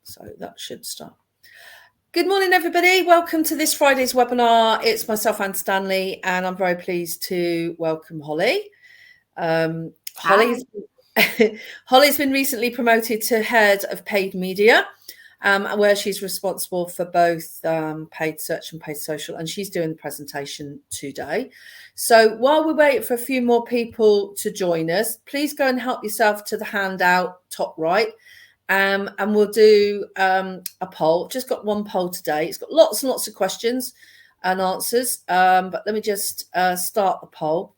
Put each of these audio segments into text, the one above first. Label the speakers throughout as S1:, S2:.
S1: So that should start. Good morning, everybody. Welcome to this Friday's webinar. It's myself, Anne Stanley, and I'm very pleased to welcome Holly. Holly's been recently promoted to head of paid media, where she's responsible for both paid search and paid social, and she's doing the presentation today. So while we wait for a few more people to join us, please go and help yourself to the handout top right. And we'll do a poll. Just got one poll today. It's got lots and lots of questions and answers, but let me just start the poll.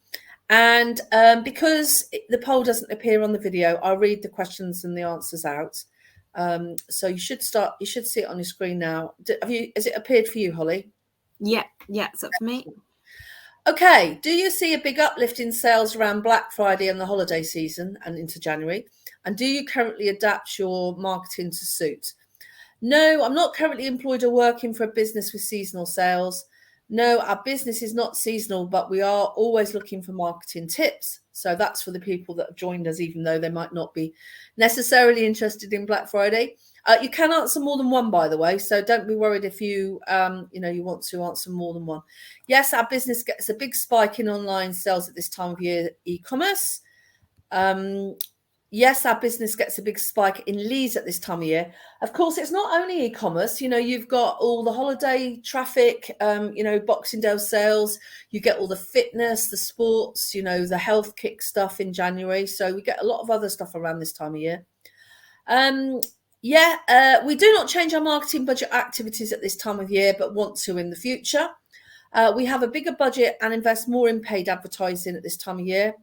S1: And because the poll doesn't appear on the video, I'll read the questions and the answers out. So you should see it on your screen now. Has it appeared for you, Holly?
S2: Yeah, it's up for me.
S1: Okay, do you see a big uplift in sales around Black Friday and the holiday season and into January? And do you currently adapt your marketing to suit? No, I'm not currently employed or working for a business with seasonal sales. No, our business is not seasonal, but we are always looking for marketing tips. So that's for the people that have joined us, even though they might not be necessarily interested in Black Friday. You can answer more than one, by the way, so don't be worried if you want to answer more than one. Yes, our business gets a big spike in online sales at this time of year, e-commerce. Yes, our business gets a big spike in leads at this time of year. Of course, it's not only e-commerce. You've got all the holiday traffic, Boxing Day sales. You get all the fitness, the sports, the health kick stuff in January. So we get a lot of other stuff around this time of year. We do not change our marketing budget activities at this time of year, but want to in the future. We have a bigger budget and invest more in paid advertising at this time of year.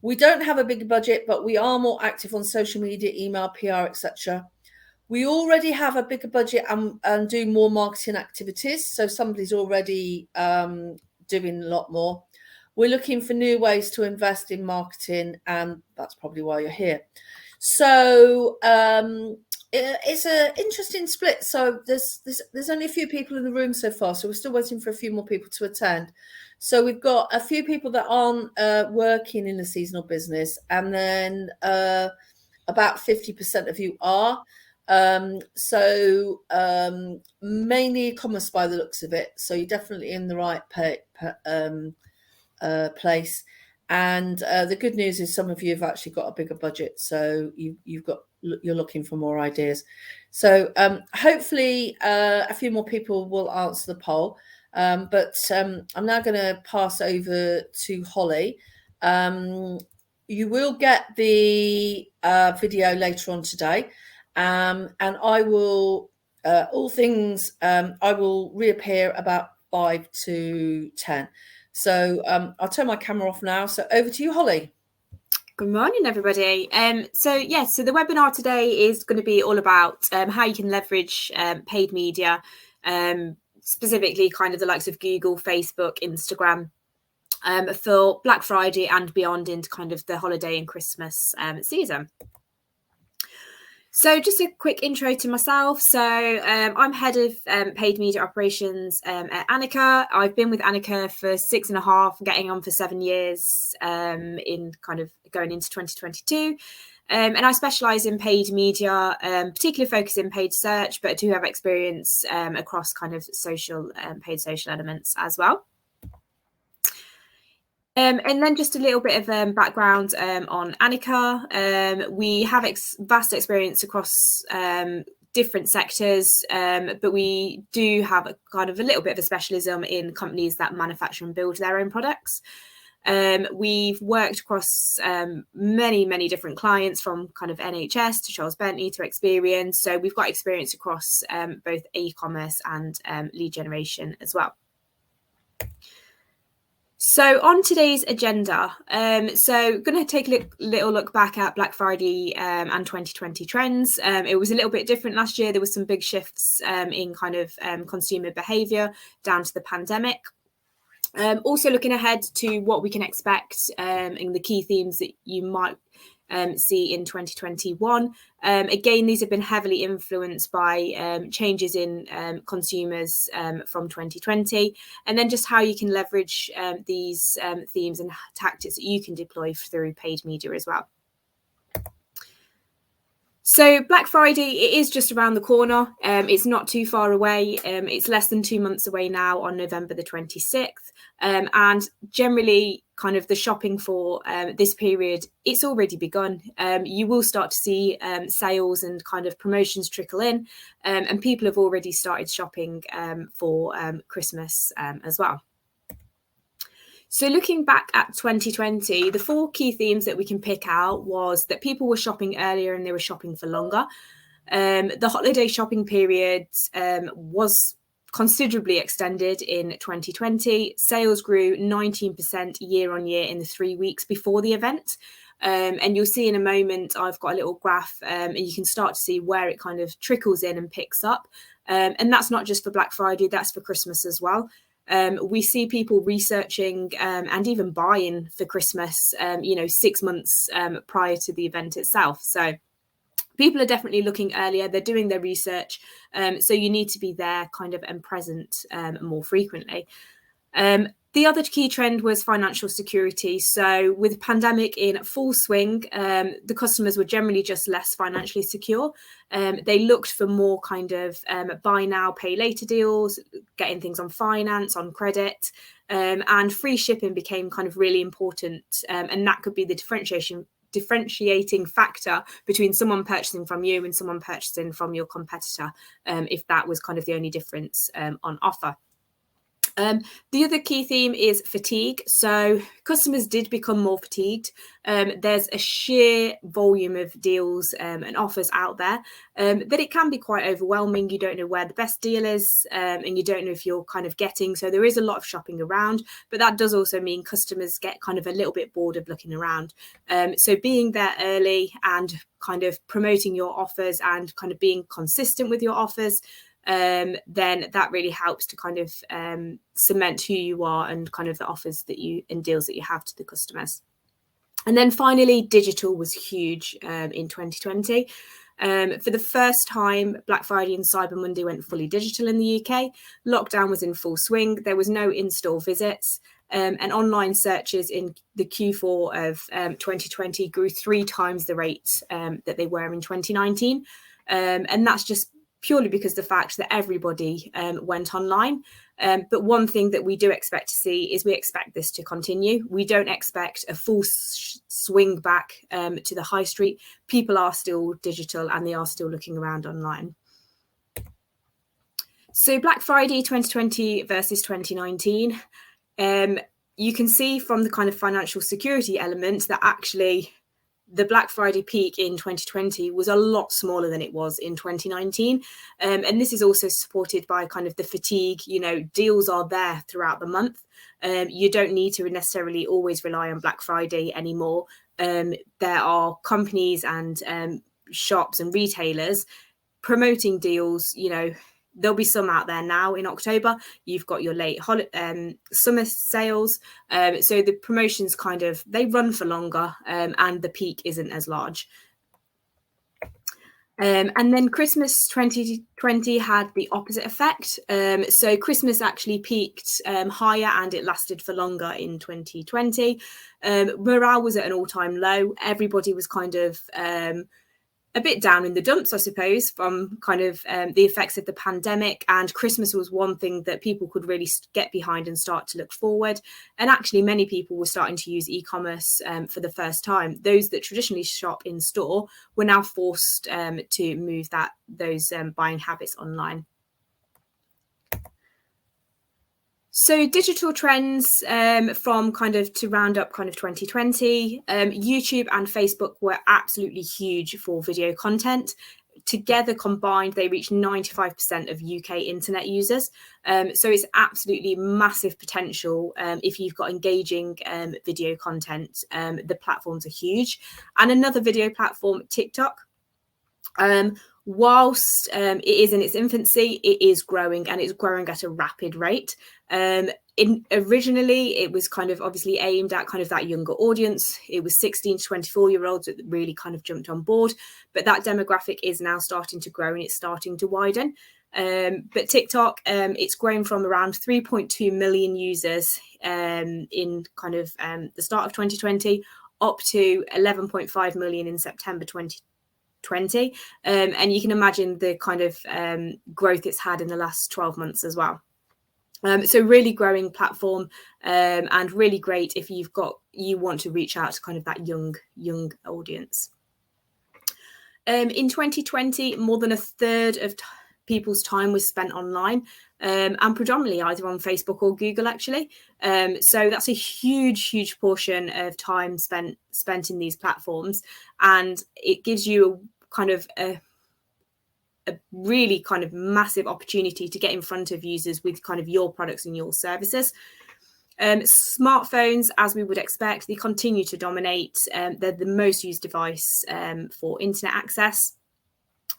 S1: We don't have a bigger budget, but we are more active on social media, email, PR, etc. We already have a bigger budget and do more marketing activities. So somebody's already doing a lot more. We're looking for new ways to invest in marketing, and that's probably why you're here. So it's an interesting split. So there's only a few people in the room so far, so we're still waiting for a few more people to attend. So we've got a few people that aren't working in the seasonal business, and then about 50% of you are. Mainly e-commerce by the looks of it. So you're definitely in the right place. And the good news is some of you have actually got a bigger budget, so you're looking for more ideas. So hopefully a few more people will answer the poll. But I'm now going to pass over to Holly. You will get the video later on today, and I will I will reappear about 5 to 10. So I'll turn my camera off now. So over to you, Holly.
S2: Good morning, everybody. So the webinar today is going to be all about how you can leverage paid media, specifically kind of the likes of Google, Facebook, Instagram, for Black Friday and beyond into kind of the holiday and Christmas season. So just a quick intro to myself. So I'm head of paid media operations at Annika. I've been with Annika for 6.5, getting on for 7 years in kind of going into 2022. And I specialise in paid media, particularly focus in paid search, but I do have experience across kind of social paid social elements as well. And then just a little bit of background on Annika. We have vast experience across different sectors, but we do have a kind of a little bit of a specialism in companies that manufacture and build their own products. We've worked across many different clients, from kind of NHS to Charles Bentley to Experian. So we've got experience across both e-commerce and lead generation as well. So on today's agenda, so going to take a little look back at Black Friday and 2020 trends. It was a little bit different last year. There was some big shifts in kind of consumer behaviour down to the pandemic. Also looking ahead to what we can expect in the key themes that you might see in 2021. Again, these have been heavily influenced by changes in consumers from 2020, and then just how you can leverage these themes and tactics that you can deploy through paid media as well. So Black Friday, it is just around the corner. It's not too far away. It's less than 2 months away now on November the 26th. And generally kind of the shopping for this period, it's already begun. You will start to see sales and kind of promotions trickle in, and people have already started shopping for Christmas as well. So looking back at 2020, the 4 key themes that we can pick out was that people were shopping earlier and they were shopping for longer. The holiday shopping period was considerably extended in 2020. Sales grew 19% year on year in the 3 weeks before the event. And you'll see in a moment, I've got a little graph and you can start to see where it kind of trickles in and picks up. And that's not just for Black Friday, that's for Christmas as well. We see people researching and even buying for Christmas, 6 months prior to the event itself. So people are definitely looking earlier, they're doing their research. So you need to be there kind of and present more frequently. The other key trend was financial security. So with the pandemic in full swing, the customers were generally just less financially secure. They looked for more kind of buy now, pay later deals, getting things on finance, on credit, and free shipping became kind of really important. And that could be the differentiating factor between someone purchasing from you and someone purchasing from your competitor, if that was kind of the only difference on offer. The other key theme is fatigue. So customers did become more fatigued. There's a sheer volume of deals and offers out there that it can be quite overwhelming. You don't know where the best deal is and you don't know if you're kind of getting. So there is a lot of shopping around, but that does also mean customers get kind of a little bit bored of looking around. So being there early and kind of promoting your offers and kind of being consistent with your offers, then that really helps to kind of cement who you are and kind of the offers that you and deals that you have to the customers. And then finally, digital was huge in 2020. For the first time, Black Friday and Cyber Monday went fully digital in the UK. Lockdown was in full swing. There was no in-store visits. And online searches in the Q4 of 2020 grew 3 times the rate that they were in 2019. And that's just purely because the fact that everybody went online. But one thing that we do expect to see is we expect this to continue. We don't expect a full swing back to the high street. People are still digital and they are still looking around online. So Black Friday 2020 versus 2019, you can see from the kind of financial security elements that actually the Black Friday peak in 2020 was a lot smaller than it was in 2019. And this is also supported by kind of the fatigue, deals are there throughout the month. You don't need to necessarily always rely on Black Friday anymore. There are companies and shops and retailers promoting deals, there'll be some out there now in October. You've got your late summer sales. So the promotions they run for longer and the peak isn't as large. And then Christmas 2020 had the opposite effect. So Christmas actually peaked higher and it lasted for longer in 2020. Morale was at an all-time low. Everybody was kind of a bit down in the dumps, I suppose, from kind of the effects of the pandemic. And Christmas was one thing that people could really get behind and start to look forward. And actually, many people were starting to use e-commerce for the first time. Those that traditionally shop in store were now forced to move those buying habits online. So digital trends from to round up 2020, YouTube and Facebook were absolutely huge for video content. Together combined, they reached 95% of UK internet users. So it's absolutely massive potential if you've got engaging video content. The platforms are huge. And another video platform, TikTok. Whilst it is in its infancy, it is growing and it's growing at a rapid rate. Originally, it was obviously aimed at that younger audience. It was 16 to 24-year-olds that really jumped on board. But that demographic is now starting to grow and it's starting to widen. But TikTok, it's grown from around 3.2 million users in the start of 2020 up to 11.5 million in September 2020. 2020. And you can imagine the kind of growth it's had in the last 12 months as well. So really growing platform, and really great if you want to reach out to kind of that young audience. In 2020, more than a third of people's time was spent online, and predominantly either on Facebook or Google, actually. So that's a huge portion of time spent in these platforms, and it gives you kind of a really kind of massive opportunity to get in front of users with kind of your products and your services. Smartphones, as we would expect, they continue to dominate. They're the most used device for internet access.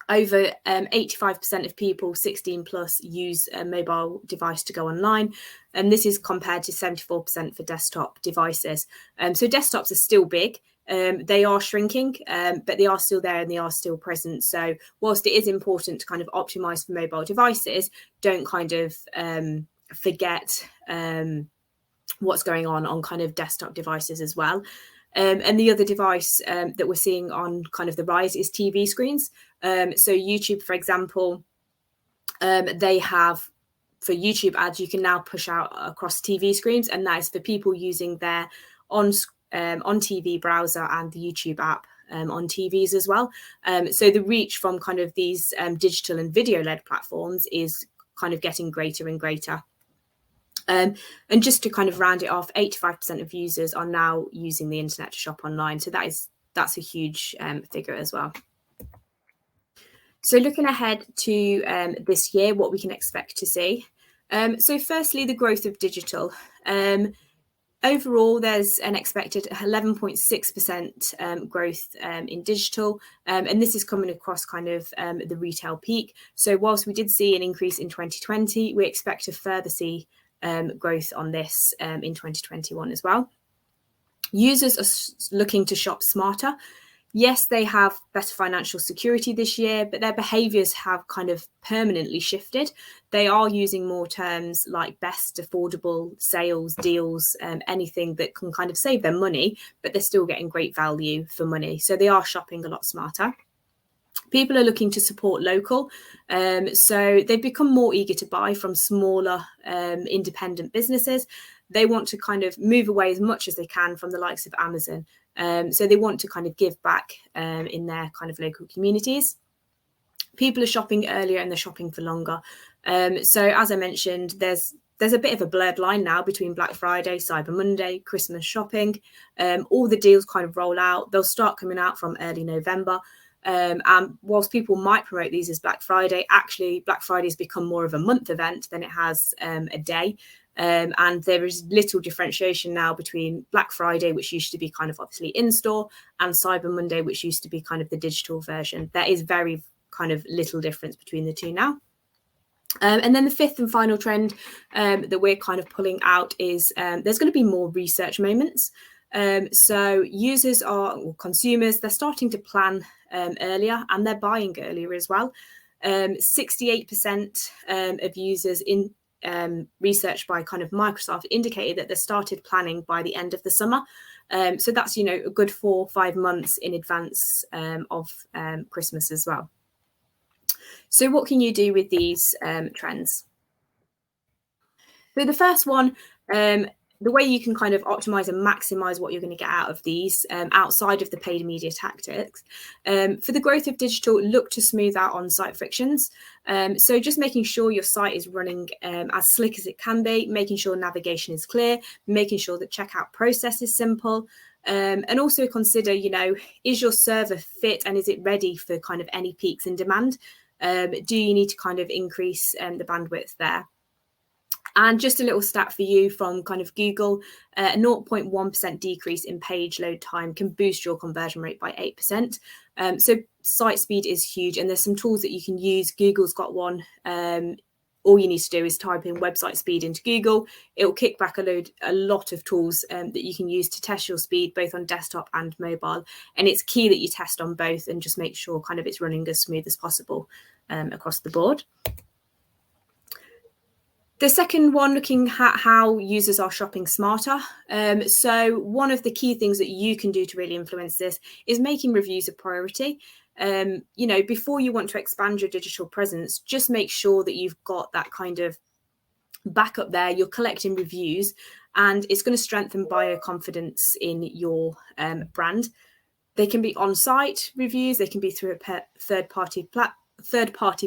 S2: Over 85% of people 16 plus use a mobile device to go online, and this is compared to 74% for desktop devices. So desktops are still big. They are shrinking, but they are still there and they are still present. So whilst it is important to kind of optimize for mobile devices, don't kind of forget what's going on kind of desktop devices as well. And the other device that we're seeing on kind of the rise is TV screens. So YouTube, for example, they have, for YouTube ads, you can now push out across TV screens, and that is for people using their on TV browser and the YouTube app on TVs as well. So the reach from kind of these digital and video-led platforms is kind of getting greater and greater. And just to kind of round it off, 85% of users are now using the internet to shop online. So that's a huge figure as well. So looking ahead to this year, what we can expect to see. So firstly, the growth of digital. Overall, there's an expected 11.6% growth in digital, and this is coming across kind of the retail peak. So whilst we did see an increase in 2020, we expect to further see growth on this in 2021 as well. Users are looking to shop smarter. Yes, they have better financial security this year, but their behaviours have kind of permanently shifted. They are using more terms like best, affordable, sales, deals, anything that can kind of save them money, but they're still getting great value for money. So they are shopping a lot smarter. People are looking to support local, so they've become more eager to buy from smaller independent businesses. They want to kind of move away as much as they can from the likes of Amazon. So they want to kind of give back in their kind of local communities. People are shopping earlier and they're shopping for longer. So as I mentioned, there's a bit of a blurred line now between Black Friday, Cyber Monday, Christmas shopping. All the deals kind of roll out. They'll start coming out from early November. And whilst people might promote these as Black Friday, actually Black Friday has become more of a month event than it has a day. And there is little differentiation now between Black Friday, which used to be kind of obviously in-store, and Cyber Monday, which used to be kind of the digital version. There is very kind of little difference between the two now. And then the fifth and final trend that we're kind of pulling out is there's going to be more research moments. So users or consumers, they're starting to plan earlier and they're buying earlier as well. 68% of users in research by kind of Microsoft indicated that they started planning by the end of the summer. So that's, a good 4 or 5 months in advance of Christmas as well. So what can you do with these trends? So the first one, the way you can kind of optimize and maximize what you're going to get out of these outside of the paid media tactics. For the growth of digital, look to smooth out on-site frictions. So just making sure your site is running as slick as it can be, making sure navigation is clear, making sure the checkout process is simple. And also consider, is your server fit and is it ready for kind of any peaks in demand? Do you need to kind of increase the bandwidth there? And just a little stat for you from kind of Google, a 0.1% decrease in page load time can boost your conversion rate by 8%. So site speed is huge, and there's some tools that you can use. Google's got one. All you need to do is type in website speed into Google. It will kick back a lot of tools that you can use to test your speed, both on desktop and mobile. And it's key that you test on both and just make sure kind of it's running as smooth as possible across the board. The second one, looking at how users are shopping smarter. So one of the key things that you can do to really influence this is making reviews a priority. before you want to expand your digital presence, just make sure that you've got that kind of backup there. You're collecting reviews, and it's going to strengthen buyer confidence in your brand. They can be on-site reviews. They can be through a third-party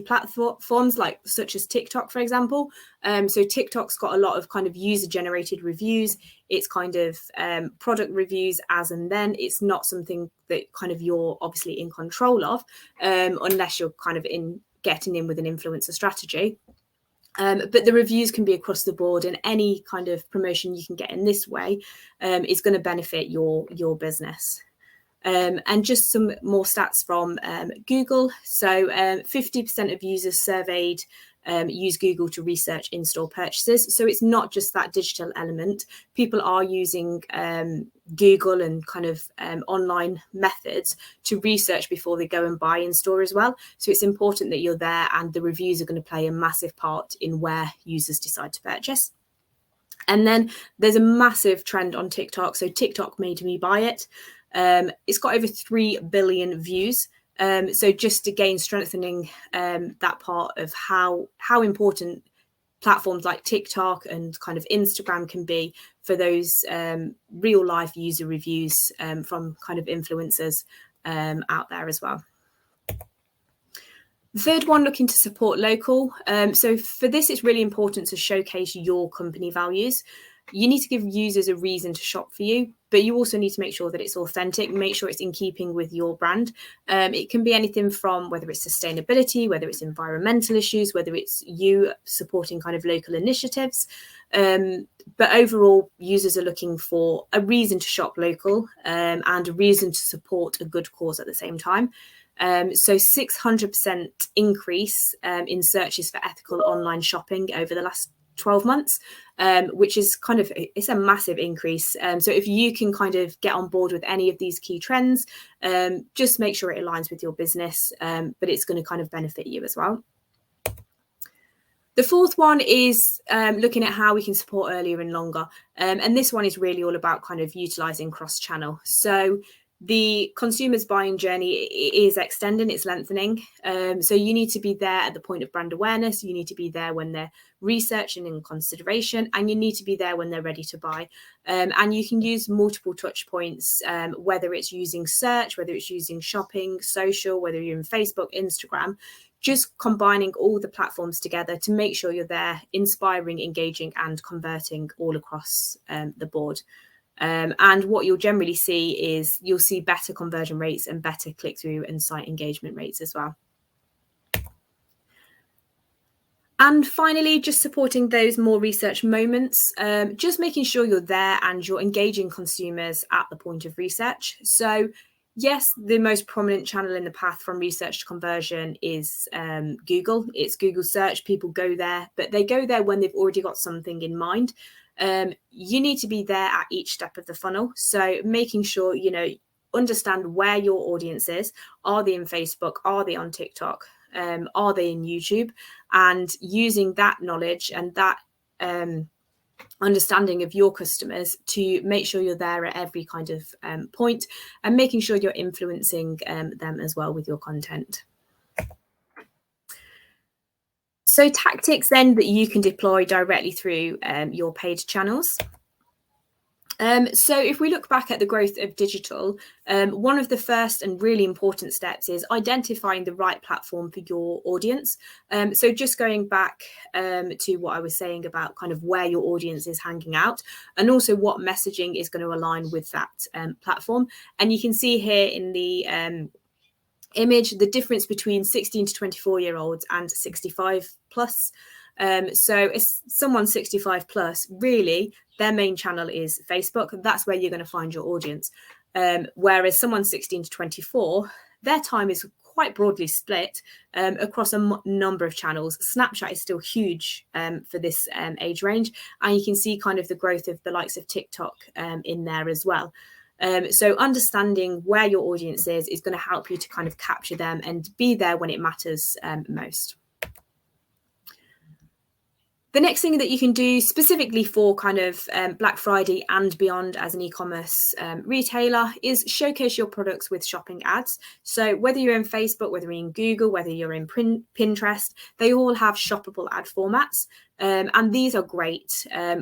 S2: platforms such as TikTok, for example. So TikTok's got a lot of kind of user-generated reviews. It's kind of product reviews as and then. It's not something that kind of you're obviously in control of, unless you're kind of getting in with an influencer strategy. But the reviews can be across the board, and any kind of promotion you can get in this way is going to benefit your business. And just some more stats from Google. So 50% of users surveyed use Google to research in-store purchases. So it's not just that digital element. People are using Google and kind of online methods to research before they go and buy in store as well. So it's important that you're there, and the reviews are going to play a massive part in where users decide to purchase. And then there's a massive trend on TikTok. So TikTok made me buy it. It's got over 3 billion views. So just again, strengthening that part of how important platforms like TikTok and kind of Instagram can be for those real life user reviews from kind of influencers out there as well. The third one, looking to support local. So for this, it's really important to showcase your company values. You need to give users a reason to shop for you, but you also need to make sure that it's authentic, make sure it's in keeping with your brand. It can be anything from whether it's sustainability, whether it's environmental issues, whether it's you supporting kind of local initiatives. But overall, users are looking for a reason to shop local and a reason to support a good cause at the same time. So 600% increase in searches for ethical online shopping over the last 12 months, which is kind of, it's a massive increase. So if you can kind of get on board with any of these key trends, just make sure it aligns with your business, but it's going to kind of benefit you as well. The fourth one is looking at how we can support earlier and longer. And this one is really all about kind of utilizing cross-channel. So the consumer's buying journey is extending, it's lengthening. So you need to be there at the point of brand awareness. You need to be there when they're researching and consideration, and you need to be there when they're ready to buy. And you can use multiple touch points, whether it's using search, whether it's using shopping, social, whether you're in Facebook, Instagram, just combining all the platforms together to make sure you're there, inspiring, engaging, and converting all across the board. And what you'll generally see is you'll see better conversion rates and better click-through and site engagement rates as well. And finally, just supporting those more research moments, just making sure you're there and you're engaging consumers at the point of research. So yes, the most prominent channel in the path from research to conversion is Google. It's Google search. People go there, but they go there when they've already got something in mind. You need to be there at each step of the funnel. So making sure, understand where your audience is. Are they in Facebook? Are they on TikTok? Are they in YouTube? And using that knowledge and that understanding of your customers to make sure you're there at every kind of point, and making sure you're influencing them as well with your content. So tactics then that you can deploy directly through your paid channels. So if we look back at the growth of digital, one of the first and really important steps is identifying the right platform for your audience. So just going back to what I was saying about kind of where your audience is hanging out, and also what messaging is going to align with that platform. And you can see here in the image the difference between 16 to 24-year-olds and 65 plus. So if someone 65 plus, really their main channel is Facebook. That's where you're going to find your audience. Whereas someone 16 to 24, their time is quite broadly split across a number of channels. Snapchat is still huge for this age range, and you can see kind of the growth of the likes of TikTok in there as well. So understanding where your audience is going to help you to kind of capture them and be there when it matters most. The next thing that you can do specifically for kind of Black Friday and beyond as an e-commerce retailer is showcase your products with shopping ads. So whether you're in Facebook, whether you're in Google, whether you're in Pinterest, they all have shoppable ad formats. And these are great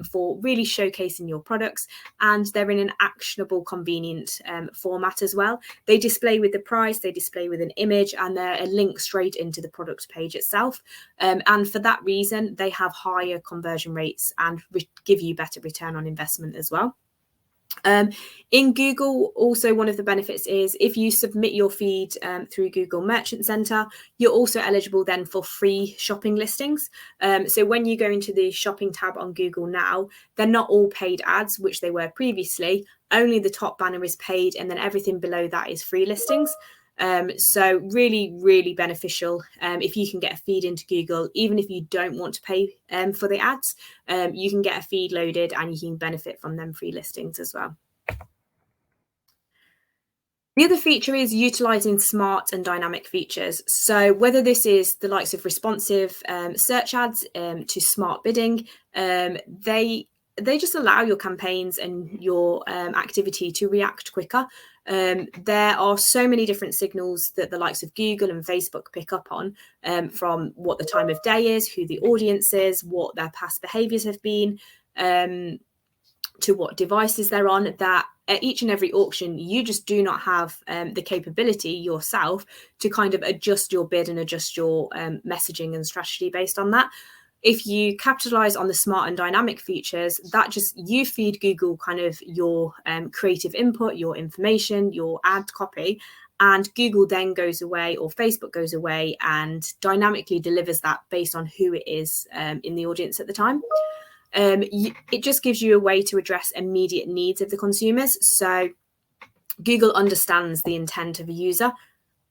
S2: for really showcasing your products, and they're in an actionable, convenient format as well. They display with the price, they display with an image, and they're a link straight into the product page itself. And for that reason, they have higher conversion rates and give you better return on investment as well. In Google, also one of the benefits is if you submit your feed through Google Merchant Center, you're also eligible then for free shopping listings. So when you go into the shopping tab on Google now, they're not all paid ads, which they were previously. Only the top banner is paid, and then everything below that is free listings. So really, really beneficial if you can get a feed into Google, even if you don't want to pay for the ads, you can get a feed loaded and you can benefit from them free listings as well. The other feature is utilizing smart and dynamic features. So whether this is the likes of responsive search ads to smart bidding, they just allow your campaigns and your activity to react quicker. There are so many different signals that the likes of Google and Facebook pick up on, from what the time of day is, who the audience is, what their past behaviors have been, to what devices they're on, that at each and every auction, you just do not have the capability yourself to kind of adjust your bid and adjust your messaging and strategy based on that. If you capitalize on the smart and dynamic features, that just you feed Google kind of your creative input, your information, your ad copy, and Google then goes away, or Facebook goes away and dynamically delivers that based on who it is in the audience at the time. It just gives you a way to address immediate needs of the consumers. So Google understands the intent of a user,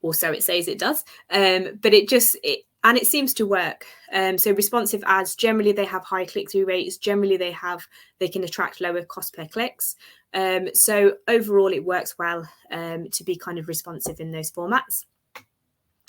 S2: or so it says it does, but it seems to work. So responsive ads, generally they have high click-through rates. Generally they can attract lower cost per clicks. So overall it works well to be kind of responsive in those formats.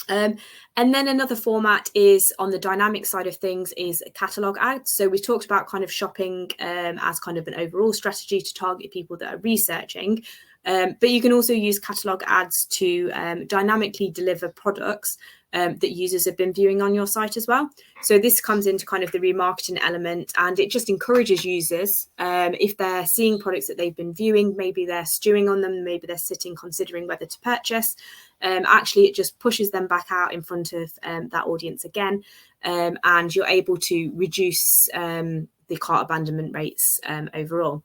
S2: And then another format is on the dynamic side of things is catalog ads. So we talked about kind of shopping as kind of an overall strategy to target people that are researching. But you can also use catalog ads to dynamically deliver products that users have been viewing on your site as well. So this comes into kind of the remarketing element, and it just encourages users, if they're seeing products that they've been viewing, maybe they're stewing on them, maybe they're sitting considering whether to purchase, actually it just pushes them back out in front of that audience again, and you're able to reduce the cart abandonment rates overall.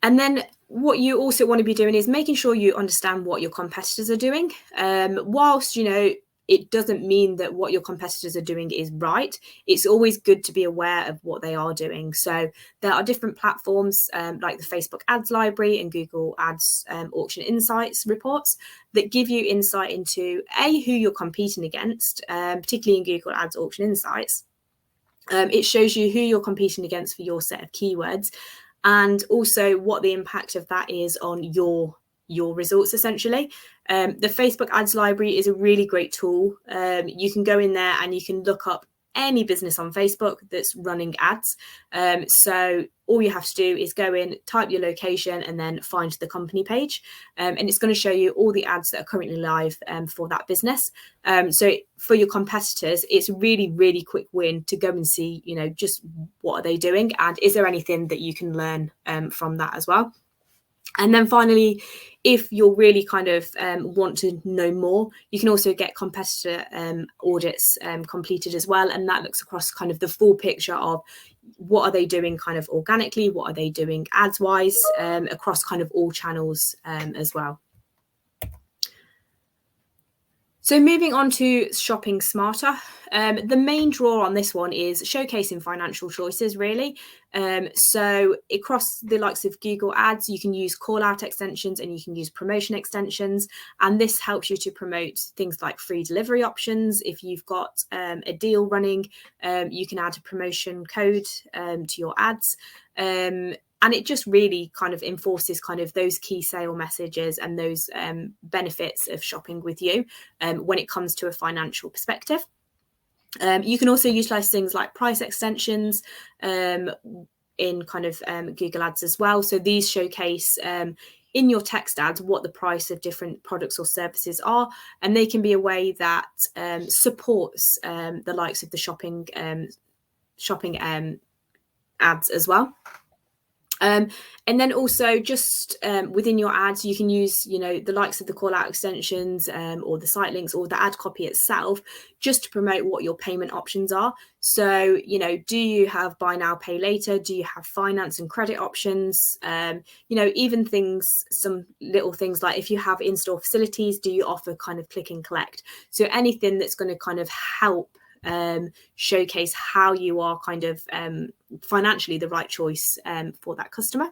S2: And then what you also want to be doing is making sure you understand what your competitors are doing. Whilst, it doesn't mean that what your competitors are doing is right, it's always good to be aware of what they are doing. So there are different platforms like the Facebook Ads Library and Google Ads Auction Insights reports that give you insight into who you're competing against, particularly in Google Ads Auction Insights. It shows you who you're competing against for your set of keywords, and also what the impact of that is on your results, essentially. The Facebook Ads Library is a really great tool. You can go in there and you can look up any business on Facebook that's running ads. So all you have to do is go in, type your location, and then find the company page. And it's going to show you all the ads that are currently live for that business. So for your competitors, it's a really, really quick win to go and see, just what are they doing, and is there anything that you can learn from that as well. And then finally, if you're really kind of want to know more, you can also get competitor audits completed as well. And that looks across kind of the full picture of what are they doing kind of organically, what are they doing ads wise, across kind of all channels as well. So moving on to shopping smarter, the main draw on this one is showcasing financial choices, really. So across the likes of Google Ads, you can use call out extensions and you can use promotion extensions. And this helps you to promote things like free delivery options. If you've got a deal running, you can add a promotion code to your ads. And it just really kind of enforces kind of those key sale messages and those benefits of shopping with you when it comes to a financial perspective. You can also utilize things like price extensions in kind of Google Ads as well. So these showcase in your text ads what the price of different products or services are, and they can be a way that supports the likes of the shopping ads as well. And then also just within your ads, you can use, the likes of the call out extensions or the site links or the ad copy itself, just to promote what your payment options are. So, do you have buy now, pay later? Do you have finance and credit options? Even some little things like if you have in-store facilities, do you offer kind of click and collect? So anything that's going to kind of help showcase how you are kind of financially the right choice for that customer.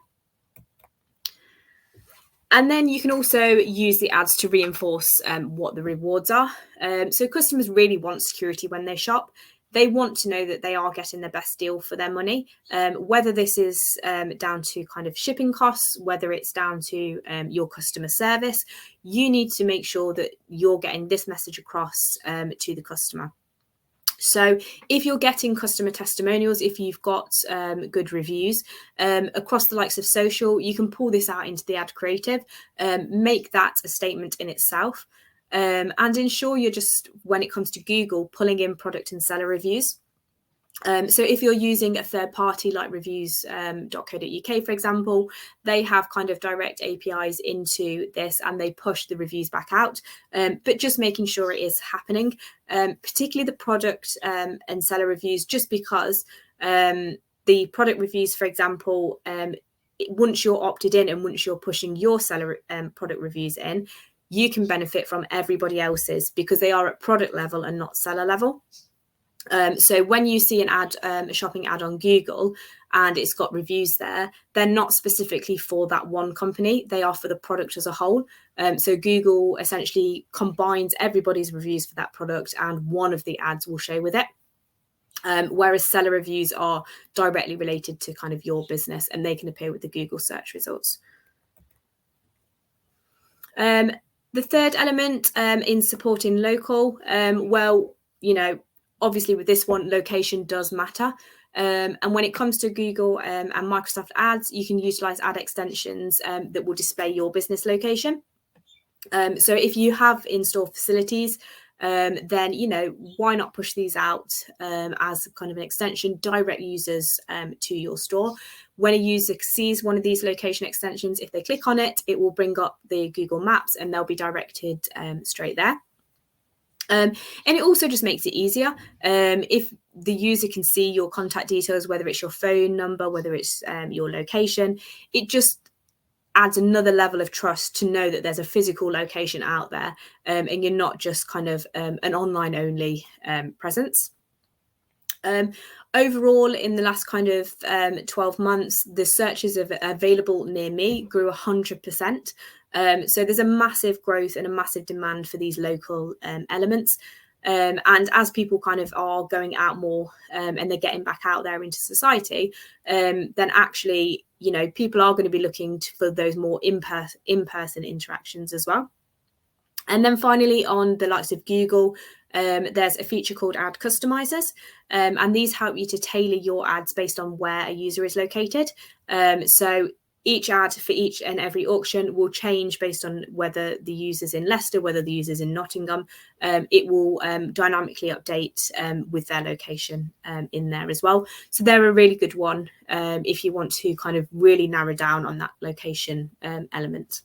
S2: And then you can also use the ads to reinforce what the rewards are. So customers really want security when they shop. They want to know that they are getting the best deal for their money, whether this is down to kind of shipping costs, whether it's down to your customer service. You need to make sure that you're getting this message across to the customer. So if you're getting customer testimonials, if you've got good reviews across the likes of social, you can pull this out into the ad creative, make that a statement in itself, and ensure you're just, when it comes to Google, pulling in product and seller reviews. So if you're using a third party like reviews.co.uk, for example, they have kind of direct APIs into this and they push the reviews back out, but just making sure it is happening, particularly the product and seller reviews, just because the product reviews, for example, once you're opted in and once you're pushing your seller product reviews in, you can benefit from everybody else's because they are at product level and not seller level. So when you see an ad, a shopping ad on Google, and it's got reviews there, they're not specifically for that one company. They are for the product as a whole. So Google essentially combines everybody's reviews for that product and one of the ads will show with it. Whereas seller reviews are directly related to kind of your business and they can appear with the Google search results. The third element in supporting local, obviously with this one, location does matter. And when it comes to Google and Microsoft Ads, you can utilize ad extensions that will display your business location. So if you have in-store facilities, then, why not push these out as kind of an extension, direct users to your store. When a user sees one of these location extensions, if they click on it, it will bring up the Google Maps and they'll be directed straight there. And it also just makes it easier. If the user can see your contact details, whether it's your phone number, whether it's your location, it just adds another level of trust to know that there's a physical location out there and you're not just kind of an online only presence. Overall, in the last kind of 12 months, the searches available near me grew 100%. So there's a massive growth and a massive demand for these local elements. And as people kind of are going out more and they're getting back out there into society, then actually, people are going to be looking for those more in-person interactions as well. And then finally, on the likes of Google, there's a feature called Ad Customizers, and these help you to tailor your ads based on where a user is located. So each ad for each and every auction will change based on whether the user's in Leicester, whether the user's in Nottingham. It will dynamically update with their location in there as well. So they're a really good one if you want to kind of really narrow down on that location element.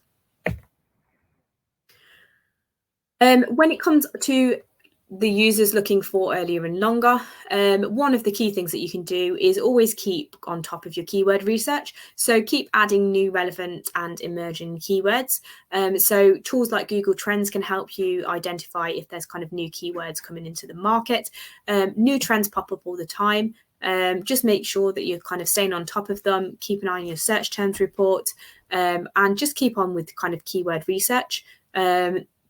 S2: When it comes to the users looking for earlier and longer, one of the key things that you can do is always keep on top of your keyword research. So keep adding new relevant and emerging keywords. So tools like Google Trends can help you identify if there's kind of new keywords coming into the market. New trends pop up all the time. Just make sure that you're kind of staying on top of them, keep an eye on your search terms report, and just keep on with kind of keyword research.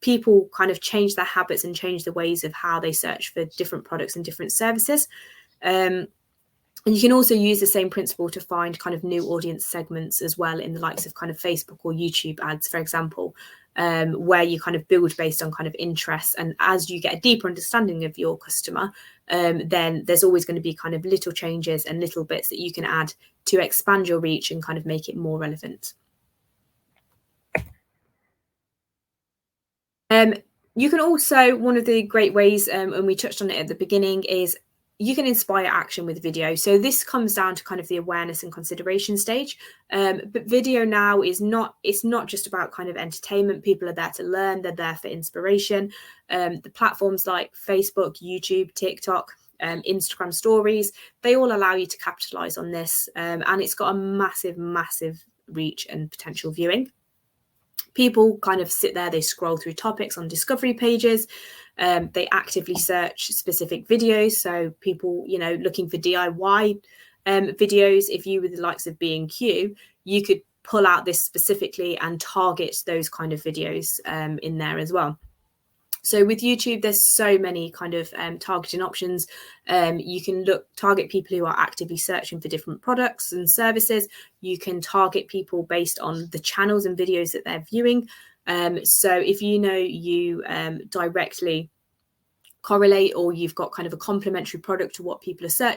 S2: People kind of change their habits and change the ways of how they search for different products and different services. And you can also use the same principle to find kind of new audience segments as well in the likes of kind of Facebook or YouTube ads, for example. where you kind of build based on kind of interests. And as you get a deeper understanding of your customer, then there's always going to be kind of little changes and little bits that you can add to expand your reach and kind of make it more relevant. You can also, one of the great ways, and we touched on it at the beginning, is you can inspire action with video. So this comes down to kind of the awareness and consideration stage. But video now it's not just about kind of entertainment. People are there to learn, they're there for inspiration. The platforms like Facebook, YouTube, TikTok, Instagram stories, they all allow you to capitalize on this. And it's got a massive, massive reach and potential viewing. People kind of sit there, they scroll through topics on discovery pages. They actively search specific videos. So people, looking for DIY videos, if you were the likes of B&Q, you could pull out this specifically and target those kind of videos in there as well. So with YouTube, there's so many kind of targeting options. You can target people who are actively searching for different products and services. You can target people based on the channels and videos that they're viewing. So if you directly correlate, or you've got kind of a complementary product to what people are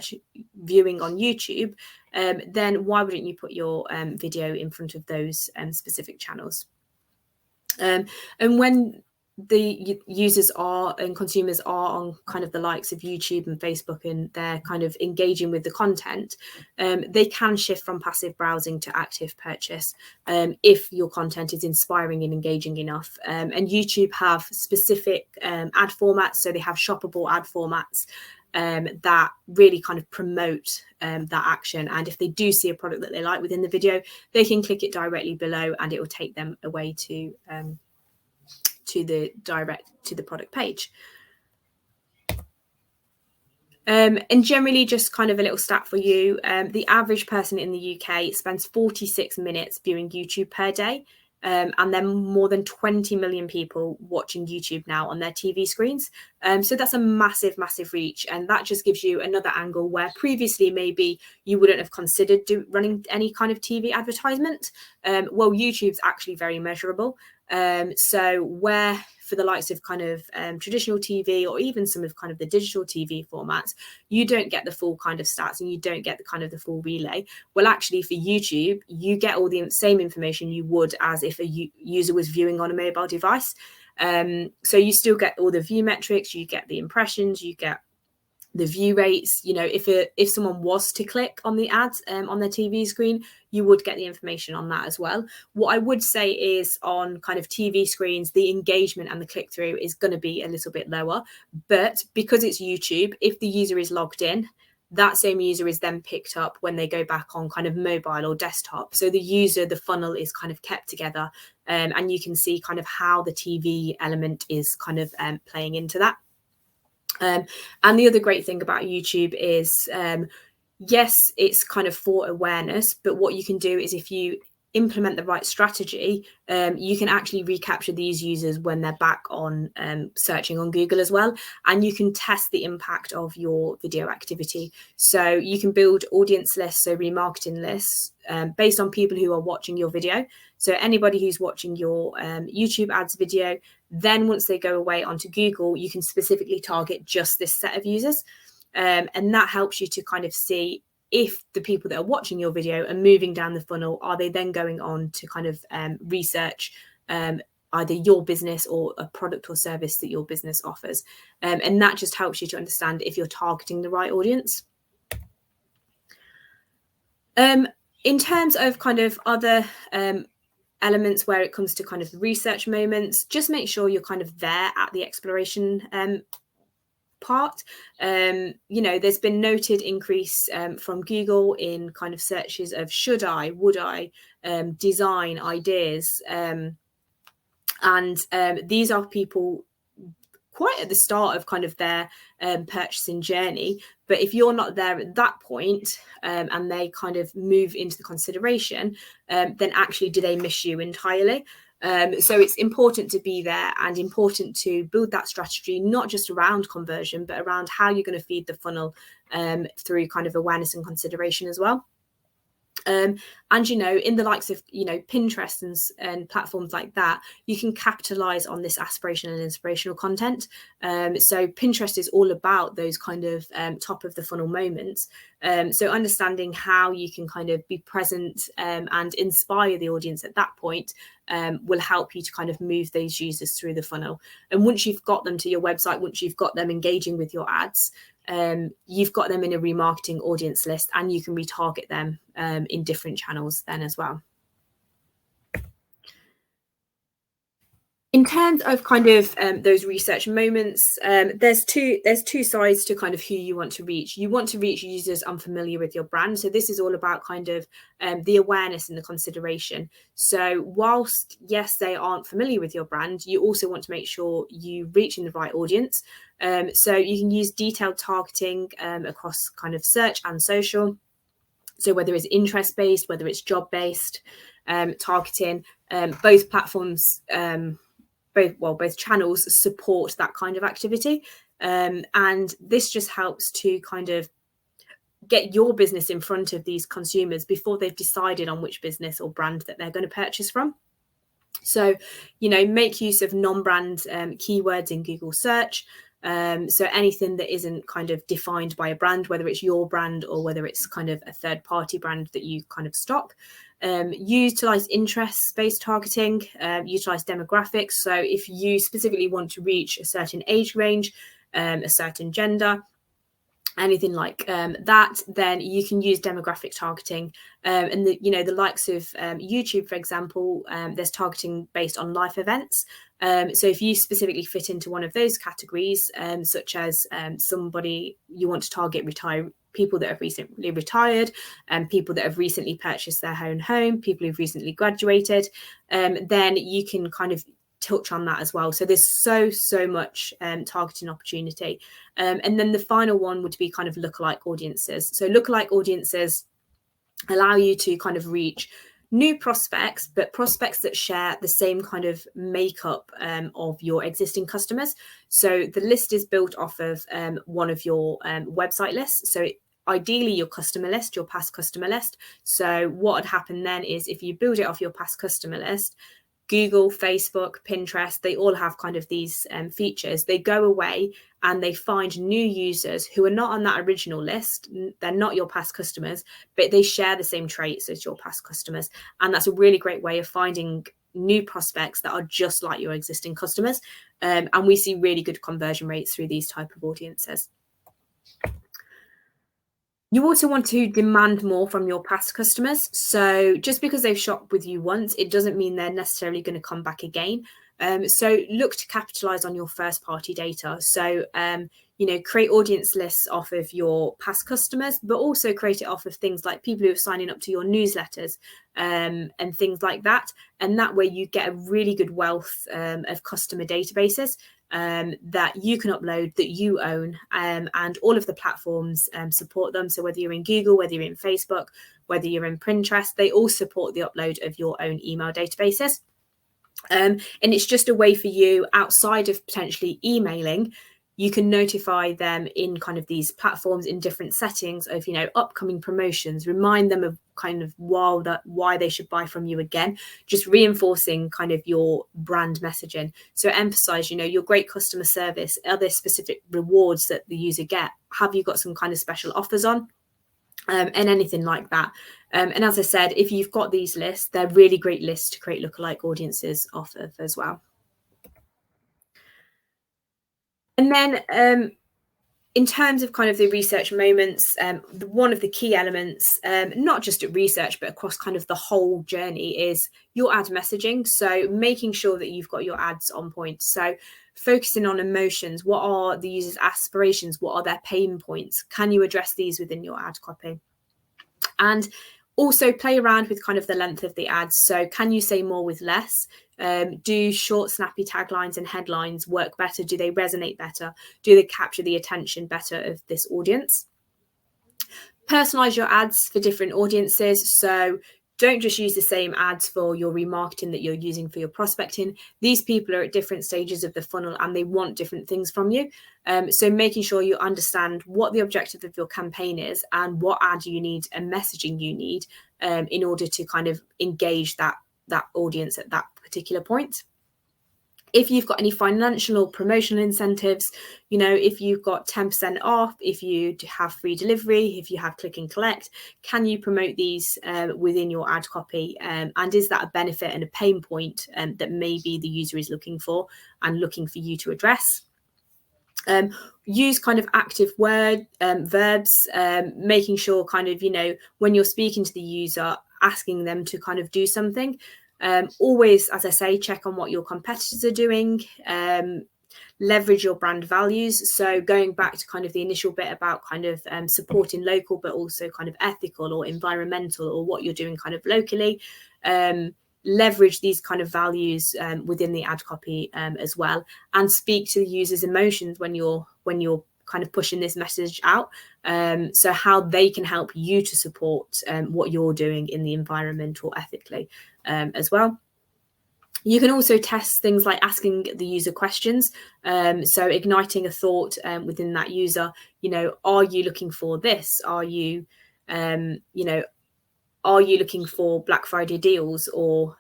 S2: viewing on YouTube, then why wouldn't you put your video in front of those specific channels? And when the users and consumers are on kind of the likes of YouTube and Facebook, and they're kind of engaging with the content, they can shift from passive browsing to active purchase if your content is inspiring and engaging enough. And YouTube have specific ad formats, so they have shoppable ad formats that really kind of promote that action. And if they do see a product that they like within the video, they can click it directly below and it will take them away to the product page. And generally, just kind of a little stat for you, the average person in the UK spends 46 minutes viewing YouTube per day, and then more than 20 million people watching YouTube now on their TV screens. So that's a massive, massive reach, and that just gives you another angle where previously maybe you wouldn't have considered running any kind of TV advertisement. Well, YouTube's actually very measurable. So where for the likes of kind of traditional TV, or even some of kind of the digital TV formats, you don't get the full kind of stats and you don't get the kind of the full relay. Well, actually for YouTube, you get all the same information you would as if a user was viewing on a mobile device. So you still get all the view metrics, you get the impressions, you get the view rates. If someone was to click on the ads on their TV screen, you would get the information on that as well. What I would say is on kind of TV screens, the engagement and the click-through is going to be a little bit lower. But because it's YouTube, if the user is logged in, that same user is then picked up when they go back on kind of mobile or desktop. So the funnel is kind of kept together, and you can see kind of how the TV element is kind of playing into that. And the other great thing about YouTube is, yes, it's kind of for awareness, but what you can do is if you implement the right strategy, you can actually recapture these users when they're back on searching on Google as well. And you can test the impact of your video activity. So you can build audience lists, so remarketing lists, based on people who are watching your video. So anybody who's watching your YouTube ads video, then once they go away onto Google, you can specifically target just this set of users. And that helps you to kind of see if the people that are watching your video are moving down the funnel, are they then going on to kind of research either your business or a product or service that your business offers. And that just helps you to understand if you're targeting the right audience. In terms of kind of other elements where it comes to kind of the research moments, just make sure you're kind of there at the exploration part. There's been noted increase from Google in kind of searches of should I, would I, design ideas, and these are people quite at the start of kind of their purchasing journey. But if you're not there at that point, and they kind of move into the consideration, then actually do they miss you entirely? So it's important to be there and important to build that strategy, not just around conversion, but around how you're going to feed the funnel through kind of awareness and consideration as well. And And, in the likes of, Pinterest and platforms like that, you can capitalize on this aspirational and inspirational content. So Pinterest is all about those kind of top of the funnel moments. So understanding how you can kind of be present and inspire the audience at that point will help you to kind of move those users through the funnel. And once you've got them to your website, once you've got them engaging with your ads, you've got them in a remarketing audience list, and you can retarget them in different channels then as well. In terms of kind of those research moments, there's two sides to kind of who you want to reach. You want to reach users unfamiliar with your brand. So this is all about kind of the awareness and the consideration. So whilst, yes, they aren't familiar with your brand, you also want to make sure you reach in the right audience. So you can use detailed targeting across kind of search and social. So whether it's interest-based, whether it's job-based targeting, both platforms, both channels support that kind of activity. And this just helps to kind of get your business in front of these consumers before they've decided on which business or brand that they're going to purchase from. So, make use of non-brand keywords in Google search. So anything that isn't kind of defined by a brand, whether it's your brand or whether it's kind of a third-party brand that you kind of stock. Utilize interest-based targeting, utilize demographics. So if you specifically want to reach a certain age range, a certain gender, anything like that, then you can use demographic targeting. And the likes of YouTube, for example, there's targeting based on life events. So if you specifically fit into one of those categories, such as somebody you want to target people that have recently retired, and people that have recently purchased their own home, people who've recently graduated, then you can kind of touch on that as well. So there's so much targeting opportunity. And then the final one would be kind of lookalike audiences. So lookalike audiences allow you to kind of reach new prospects, but prospects that share the same kind of makeup of your existing customers. So the list is built off of one of your website lists. So ideally your customer list, your past customer list. So what would happen then is if you build it off your past customer list, Google, Facebook, Pinterest, they all have kind of these features. They go away and they find new users who are not on that original list. They're not your past customers, but they share the same traits as your past customers. And that's a really great way of finding new prospects that are just like your existing customers. And we see really good conversion rates through these type of audiences. You also want to demand more from your past customers. So just because they've shopped with you once, it doesn't mean they're necessarily going to come back again. So look to capitalize on your first party data. So, create audience lists off of your past customers, but also create it off of things like people who are signing up to your newsletters and things like that. And that way you get a really good wealth of customer databases that you can upload, that you own, and all of the platforms support them. So whether you're in Google, whether you're in Facebook, whether you're in Pinterest, they all support the upload of your own email databases. And it's just a way for you, outside of potentially emailing, you can notify them in kind of these platforms in different settings of, upcoming promotions, remind them of kind of why they should buy from you again, just reinforcing kind of your brand messaging. So emphasize, your great customer service. Are there specific rewards that the user get? Have you got some kind of special offers on? And anything like that. And as I said, if you've got these lists, they're really great lists to create lookalike audiences off of as well. And then in terms of kind of the research moments, one of the key elements, not just at research, but across kind of the whole journey, is your ad messaging. So making sure that you've got your ads on point. So focusing on emotions. What are the user's aspirations? What are their pain points? Can you address these within your ad copy? And also play around with kind of the length of the ads. So can you say more with less? Do short, snappy taglines and headlines work better? Do they resonate better? Do they capture the attention better of this audience? Personalize your ads for different audiences. So don't just use the same ads for your remarketing that you're using for your prospecting. These people are at different stages of the funnel and they want different things from you. So making sure you understand what the objective of your campaign is and what ad you need and messaging you need in order to kind of engage that audience at that particular point. If you've got any financial or promotional incentives, if you've got 10% off, if you have free delivery, if you have click and collect, can you promote these within your ad copy? And is that a benefit and a pain point that maybe the user is looking for and looking for you to address? Use kind of active verbs, making sure kind of, when you're speaking to the user, asking them to kind of do something. Always, as I say, check on what your competitors are doing, leverage your brand values. So going back to kind of the initial bit about kind of supporting local, but also kind of ethical or environmental, or what you're doing kind of locally, leverage these kind of values within the ad copy as well, and speak to the user's emotions when you're kind of pushing this message out, so how they can help you to support what you're doing in the environment or ethically as well. You can also test things like asking the user questions, so igniting a thought within that user. Are you looking for this? Are you looking for Black Friday deals? Or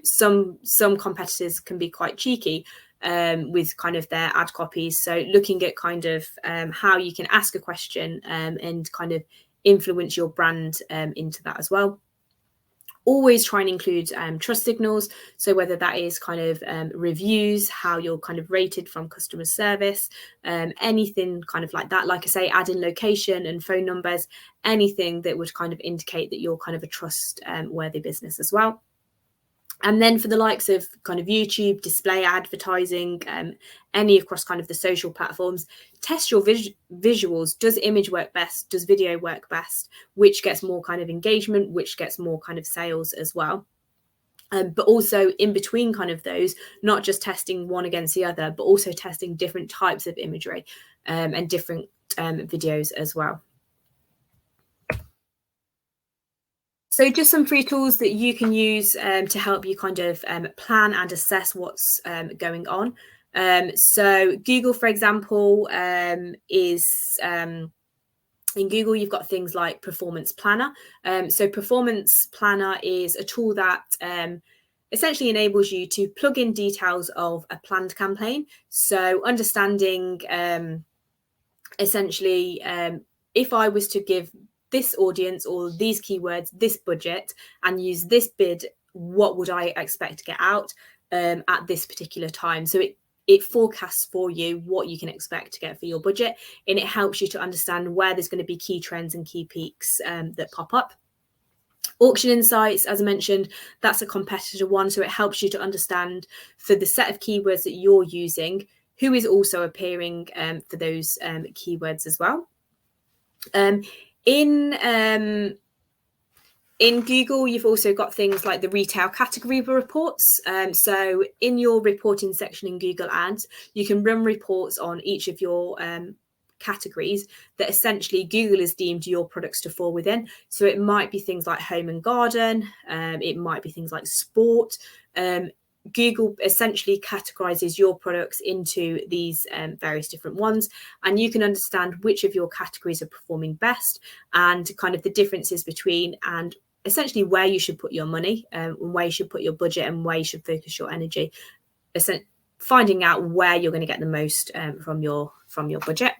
S2: some competitors can be quite cheeky with kind of their ad copies. So looking at kind of how you can ask a question and kind of influence your brand into that as well. Always try and include trust signals. So whether that is kind of reviews, how you're kind of rated from customer service, anything kind of like that. Like I say, add in location and phone numbers, anything that would kind of indicate that you're kind of a trustworthy business as well. And then for the likes of kind of YouTube, display advertising, any across kind of the social platforms, test your visuals. Does image work best? Does video work best? Which gets more kind of engagement? Which gets more kind of sales as well? But also in between kind of those, not just testing one against the other, but also testing different types of imagery and different videos as well. So just some free tools that you can use to help you kind of plan and assess what's going on. So Google, for example, is in Google, you've got things like Performance Planner. So Performance Planner is a tool that essentially enables you to plug in details of a planned campaign. So understanding essentially if I was to give this audience or these keywords, this budget, and use this bid, what would I expect to get out at this particular time? So it forecasts for you what you can expect to get for your budget, and it helps you to understand where there's going to be key trends and key peaks that pop up. Auction Insights, as I mentioned, that's a competitor one, so it helps you to understand for the set of keywords that you're using, who is also appearing for those keywords as well. In Google, you've also got things like the retail category reports. So in your reporting section in Google Ads, you can run reports on each of your categories that essentially Google has deemed your products to fall within. So it might be things like home and garden. It might be things like sport. Google essentially categorizes your products into these various different ones, and you can understand which of your categories are performing best and kind of the differences between, and essentially where you should put your money, where you should put your budget, and where you should focus your energy. Finding out where you're going to get the most from your budget.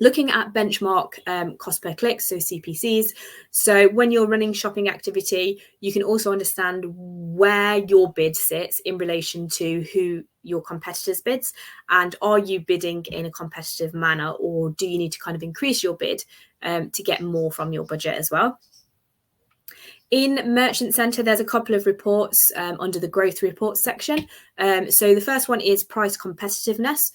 S2: Looking at benchmark cost per click, so CPCs. So when you're running shopping activity, you can also understand where your bid sits in relation to who your competitors bids, and are you bidding in a competitive manner, or do you need to kind of increase your bid to get more from your budget as well. In Merchant Center, there's a couple of reports under the growth reports section. So the first one is price competitiveness.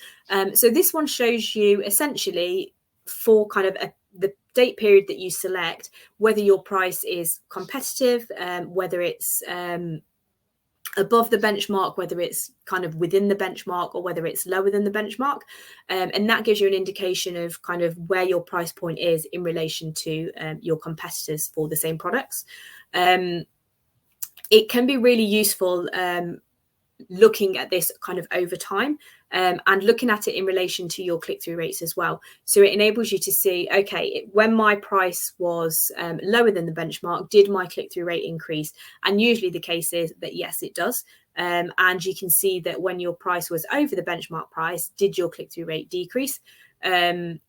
S2: So this one shows you essentially for kind of the date period that you select, whether your price is competitive, whether it's above the benchmark, whether it's kind of within the benchmark, or whether it's lower than the benchmark. And that gives you an indication of kind of where your price point is in relation to your competitors for the same products. it can be really useful looking at this kind of over time and looking at it in relation to your click-through rates as well. So it enables you to see, okay, when my price was lower than the benchmark, did my click-through rate increase? And usually the case is that yes, it does. And you can see that when your price was over the benchmark price, did your click-through rate decrease? And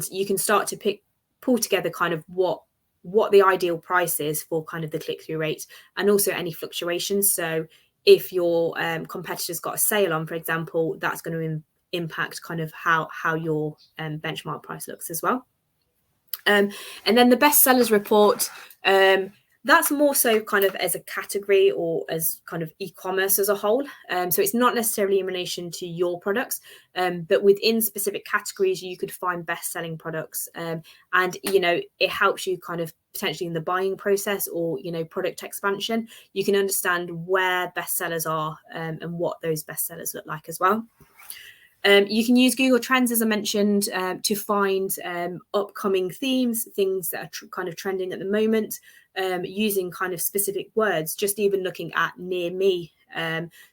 S2: you can start to pull together kind of what the ideal price is for kind of the click-through rates, and also any fluctuations. So if your competitor's got a sale on, for example, that's going to impact kind of how your benchmark price looks as well. And then the best sellers report, that's more so kind of as a category or as kind of e-commerce as a whole. So it's not necessarily in relation to your products, but within specific categories, you could find best-selling products. And, you know, it helps you kind of potentially in the buying process or, you know, product expansion. You can understand where bestsellers are and what those bestsellers look like as well. You can use Google Trends, as I mentioned, to find upcoming themes, things that are kind of trending at the moment, using kind of specific words, just even looking at near me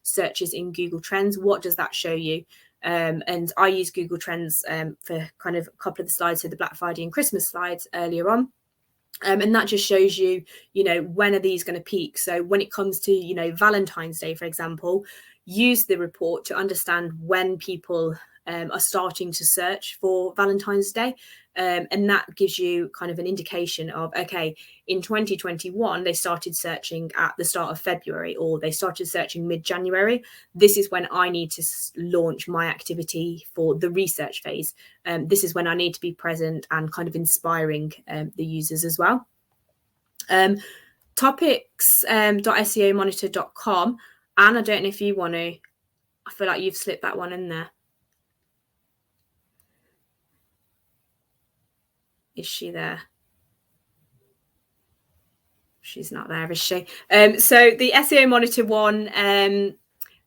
S2: searches in Google Trends. What does that show you? And I use Google Trends for kind of a couple of the slides, so the Black Friday and Christmas slides earlier on. And that just shows you, you know, when are these going to peak? So when it comes to, you know, Valentine's Day, for example, use the report to understand when people are starting to search for Valentine's Day. And that gives you kind of an indication of, okay, in 2021, they started searching at the start of February, or they started searching mid-January. This is when I need to launch my activity for the research phase. This is when I need to be present and kind of inspiring the users as well. Topics.seomonitor.com. Anne, I don't know if you want to, I feel like you've slipped that one in there. Is she there? She's not there, is she? So the SEO Monitor one,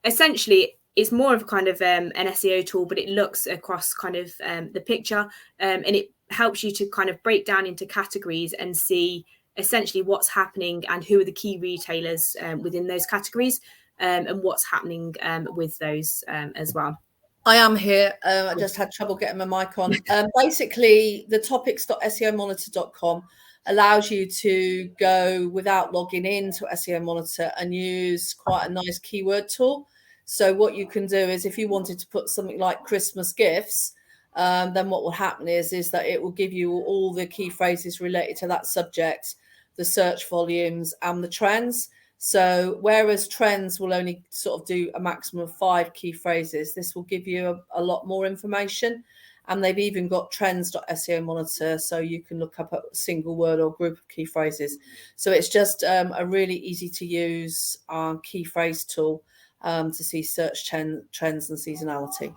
S2: essentially, is more of kind of an SEO tool, but it looks across kind of the picture, and it helps you to kind of break down into categories and see essentially what's happening and who are the key retailers within those categories, and what's happening with those as well.
S1: I am here. I just had trouble getting my mic on. Basically, the topics.seomonitor.com allows you to go without logging into SEO Monitor and use quite a nice keyword tool. So what you can do is, if you wanted to put something like Christmas gifts, then what will happen is that it will give you all the key phrases related to that subject, the search volumes and the trends. So whereas trends will only sort of do a maximum of 5 key phrases, this will give you a lot more information. And they've even got trends.seo monitor, so you can look up a single word or group of key phrases. So it's just a really easy to use key phrase tool to see search trends and seasonality.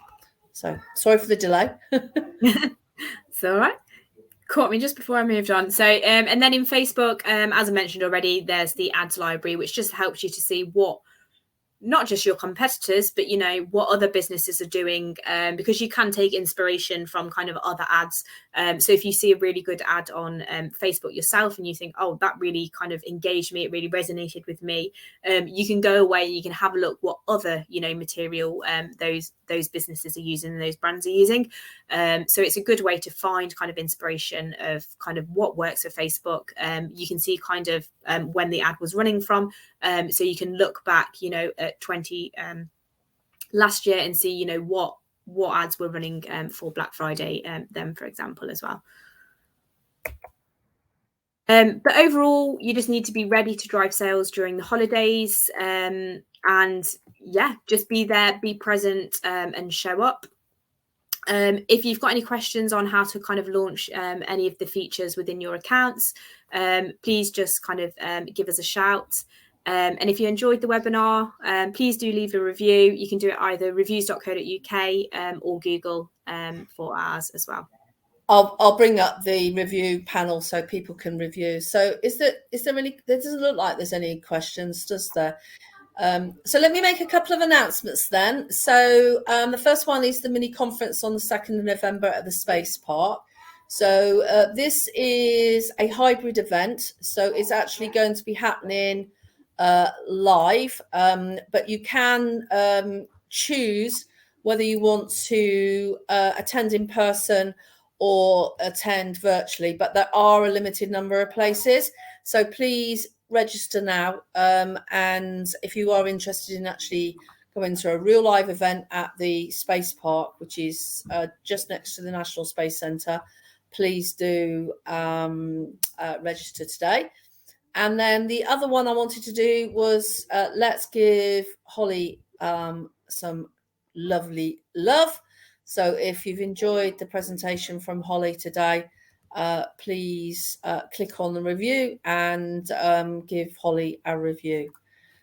S1: So sorry for the delay.
S2: It's all right. Caught me just before I moved on. So, and then in Facebook, as I mentioned already, there's the ads library, which just helps you to see what, not just your competitors, but, you know, what other businesses are doing, because you can take inspiration from kind of other ads. So if you see a really good ad on Facebook yourself and you think, oh, that really kind of engaged me, it really resonated with me, you can go away and you can have a look what other, you know, material those businesses are using and those brands are using. So it's a good way to find kind of inspiration of kind of what works for Facebook. You can see kind of when the ad was running from. So you can look back, you know, at last year and see, you know, what ads were running for Black Friday then, for example, as well. But overall, you just need to be ready to drive sales during the holidays, and yeah, just be there, be present, and show up. If you've got any questions on how to kind of launch any of the features within your accounts, please just kind of give us a shout. And if you enjoyed the webinar, please do leave a review. You can do it either reviews.co.uk or Google for ours as well.
S1: I'll bring up the review panel so people can review. So is there any, there doesn't look like there's any questions, does there? So let me make a couple of announcements then. So the first one is the mini conference on the 2nd of November at the Space Park. So this is a hybrid event. So it's actually going to be happening live, but you can choose whether you want to attend in person or attend virtually, but there are a limited number of places. So please register now. And if you are interested in actually going to a real live event at the Space Park, which is just next to the National Space Centre, please do register today. And then the other one I wanted to do was let's give Holly some lovely love. So if you've enjoyed the presentation from Holly today, please click on the review and give Holly a review.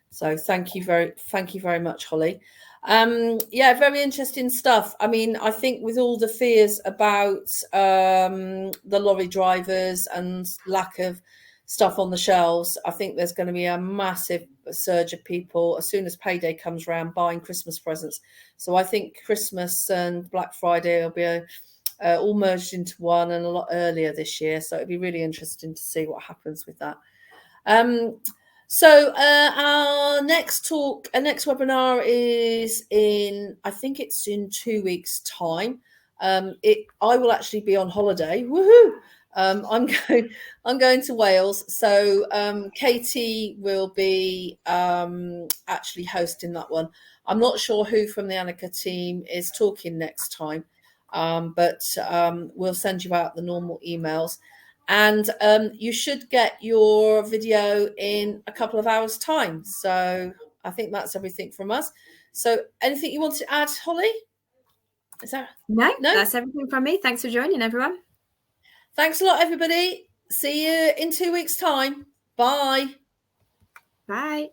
S1: So thank you very much, Holly. Yeah, very interesting stuff. I mean, I think with all the fears about the lorry drivers and lack of stuff on the shelves, I think there's going to be a massive surge of people as soon as payday comes around buying Christmas presents. So I think Christmas and Black Friday will be all merged into one, and a lot earlier this year. So it'll be really interesting to see what happens with that. So our next webinar is I think it's in 2 weeks' time. I will actually be on holiday. Woohoo! I'm going to Wales. So Katie will be actually hosting that one. I'm not sure who from the Annika team is talking next time, but we'll send you out the normal emails. And you should get your video in a couple of hours' time. So I think that's everything from us. So anything you want to add, Holly? Is that
S2: no? That's everything from me. Thanks for joining, everyone.
S1: Thanks a lot, everybody. See you in 2 weeks' time. Bye.
S2: Bye.